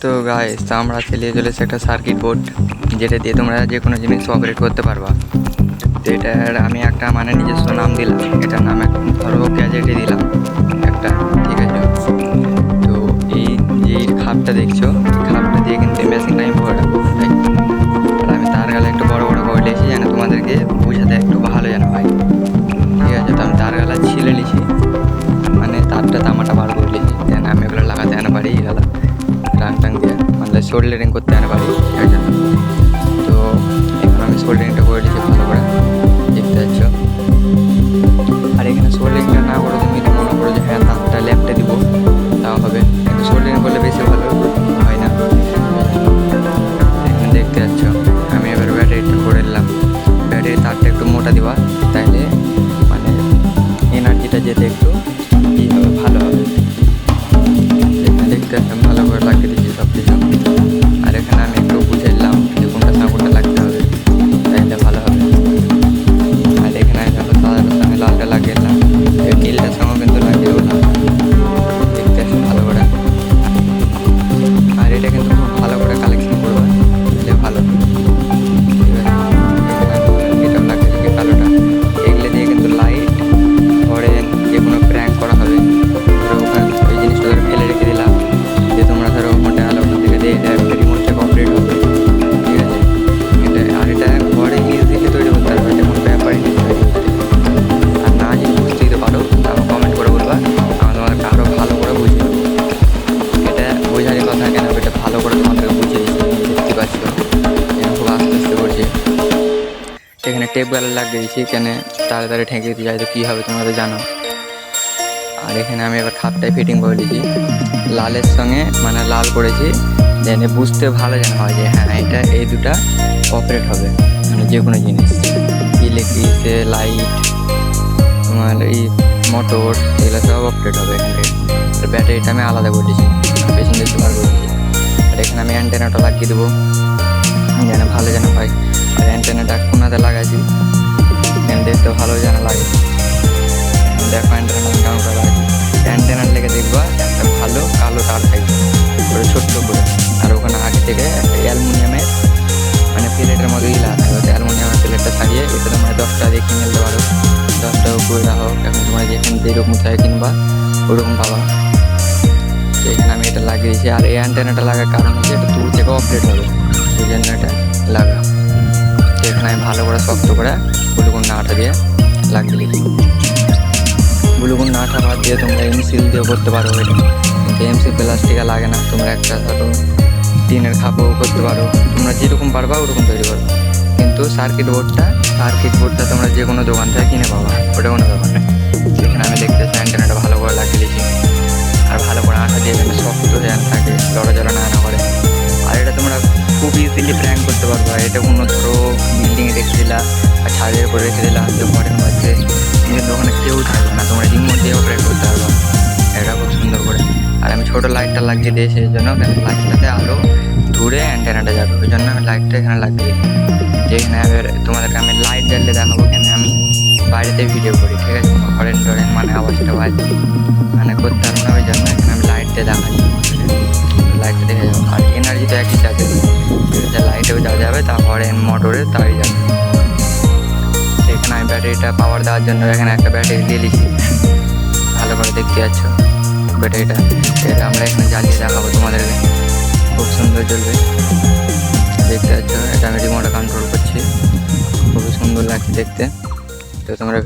তো গাইস, আমরা চালিয়ে চলেছি একটা সার্কিট বোর্ড, যেটা দিয়ে তোমরা যে কোনো জিনিস অপারেট করতে পারবা। তো এটার আমি একটা নিজস্ব নাম দিলাম, এটার নাম ধরো গ্যাজেটে দিলাম একটা, ঠিক আছে। তো এই যে খাপটা দেখছো, খাপটা দিয়ে কিন্তু মেশিনটা আমি ভরাবো, তাই। আর আমি তার গালে একটু বড় বড় করে নিয়েছি, যেন তোমাদেরকে বুঝাতে একটু ভালো যেন হয়, ঠিক আছে। তো আমি তার গালা ছিলে নিয়েছি, তারটা তামাটা বার করে নিয়েছি, যেন আমি এগুলো লাগাতে আনা পারি, গালা টাং দিয়ে সোল্ডারিং করতে আনা পারি, তাই জন্য। তো এখন আমি সোল্ডারিংটা করে নিচ্ছি ভালো করে, দেখতে পাচ্ছ। আর এখানে সোল্ডারিংটা না করে তুমি যদি মনে করো যে হ্যাঁ তারটা ল্যাপটে দিব, তাও হবে, কিন্তু সোল্ডারিং করলে বেশি ভালো হয় না। এখানে দেখতে পাচ্ছ আমি এবার ব্যাটারিটা করে নিলাম। ব্যাটারি তারটা একটু মোটা দিবা, তাইলে এনার্জিটা যেতে একটু ই হবে, ভালো হবে। এখানে দেখতে পাচ্ছ ভালো করে লাগিয়ে দিচ্ছি সব কিছু। আর এখানে আমি একটু বুঝে নিলাম যে কোনটা সাপোর্টটা লাগতে হবে, তাইলে ভালো হবে। আর এখানে আমি দেখো সাদাটার সঙ্গে লালটা লাগিয়ে নিলাম, এই নীলটার সঙ্গেও কিন্তু লাগিয়ে দেবো না, দেখতে আসি ভালো করে। আর এটা কিন্তু খুব ভালো করে কালেকশন করবে, তাহলে ভালো, ঠিক আছে। এটাও লাগিয়ে দিচ্ছি কালোটা। এগুলো দিয়ে কিন্তু লাইট পরে যে কোনো প্র্যাঙ্ক করা হবে। ধরো ওখানে ওই জিনিসটা ধরো ফেলে রেখে দিলাম, যে তোমরা ধরো ওখানটা আলো ওখান থেকে দিয়ে এটা একটা রিমোট থেকে অপারেট হবে, ঠিক আছে। আর এটা ঘরে ইজিলি তৈরি করতে পারবে, এটা কোনো ব্যাপারই নেই তৈরি করতে। আর না যদি বুঝতে দিতে পারো তারপর কমেন্ট করে বলবা, আমি তোমাদেরকে আরও ভালো করে বুঝিয়ে দেবো। এটা বোঝারই কথা, কেন এটা ভালো করে তোমাদেরকে বুঝিয়ে দিচ্ছি, দেখতে পাচ্ছ খুব আস্তে আস্তে করছি। এখানে টেপ গালার লাগিয়ে দিয়েছি, কেন তাড়াতাড়ি ঠেকে দিতে যায় তো কী হবে তোমরা তো জানো। আর এখানে আমি এবার খাপটাই ফিটিং করে দিয়েছি লালের সঙ্গে, লাল করেছি যেন বুঝতে ভালো যেন হয় যে হ্যাঁ এটা এই দুটা অপারেট হবে, যে কোনো জিনিস ইলেকট্রিক লাইট তোমার এই মোটর এগুলো সব অপারেট হবে এখান থেকে। আর ব্যাটারিটা আমি আলাদা করে দিয়েছি, পেছন দিকে বার করে দিয়েছি। আর এখানে আমি অ্যান্টেনাটা লাগিয়ে দেবো যেন ভালো যেন হয়। আর অ্যান্টেনাটা কোনাতে লাগাইছি যেন দেখতে ভালো যেন লাগে। দেখো অ্যান্টেনা কেমন করে লাগাইছি, অ্যান্টেনার লেগে দেখবা একটা ভালো কালো তার থাকবে ওটা ছোট্ট করে। আর ওখানে আগে থেকে একটা অ্যালুমিনিয়ামের প্লেটের মতো লাগা থাকবে, ওটা অ্যালুমিনিয়ামের প্লেটটা ছাড়িয়ে এটা তোমরা 10 টাকা দিয়ে কিনে নিতে পারো, 10 টাকা করে হোক। এখন তোমরা যেখানে যেরকম চাই কিনবা ওরকম পাবা। তো এখানে আমি এটা লাগিয়েছি। আর এই অ্যান্টেনাটা লাগার কারণ হচ্ছে এটা দূর থেকে অপারেট হবে, ওই জন্য এটা লাগা। তো এখানে আমি ভালো করে শক্ত করে গ্লুকোন আঠা দিয়ে লাগিয়ে দিচ্ছি। গ্লুকোন আঠা বাদ দিয়ে তোমরা এমসিল দিয়ে করতে পারো, এটা কিন্তু এমসিল প্লাস্টিকে লাগে না। তোমরা একটা ধরো টিনের খাপও করতে পারো, তোমরা যেরকম পারবা ওরকম তৈরি করো। কিন্তু সার্কিট বোর্ডটা তোমরা যে কোনো দোকান থেকে কিনে পাবা, ওটা কোনো ব্যাপার নেই। সেখানে আমি দেখতেছি অ্যান্টেনাটা ভালো করে লাগিয়ে দিয়েছি। আর ভালো করে আঠা দিয়ে যেন শক্ত যেন থাকে, লড়াচড়া না করে। আর এটা তোমরা খুব ইজিলি প্র্যাঙ্ক করতে পারবা। এটা কোনো ধরো বিল্ডিংয়ে রেখে দিলা আর ছাদের উপরে রেখে দিলা, যে ঘরের মধ্যে কিন্তু ওখানে কেউ থাকবে না, তোমরা রিমোট দিয়ে অপারেট করতে পারবা এটা খুব সুন্দর করে। আর আমি ছোটো লাইটটা লাগিয়ে দিয়েছি এই জন্য, কেন লাইটটাতে আলো দূরে অ্যান্টেনাটা যাবে, ওই জন্য আমি লাইটটা এখানে লাগিয়ে দিই। যেখানে এবার তোমাদেরকে আমি লাইট জ্বালিয়ে দেখাবো, কেন আমি বাইরেতে ভিডিও করি, ঠিক আছে। হরেন টরেন আওয়াজটা বাজে করতে পারবো না, ওই জন্য এখানে আমি লাইট দিয়ে দেখাচ্ছি। লাইটটা দেখে যাবো। আর এনার্জি তো একই চার্জে, ঠিক আছে, লাইটেও যা যাবে তা হরেন মোটরে তাই যাবে। এখানে আমি ব্যাটারিটা পাওয়ার দেওয়ার জন্য এখানে একটা ব্যাটারি দিয়ে নিচ্ছি, ভালো করে দেখতে পাচ্ছ ব্যাটারিটা। এটা আমরা এখানে জ্বালিয়ে দেখাবো তোমাদেরকে, খুব সুন্দর জ্বলবে, দেখতে পাচ্ছ। এটা আমি রিমোটে কন্ট্রোল করছি, খুবই সুন্দর লাগছে দেখতে। তো তোমরা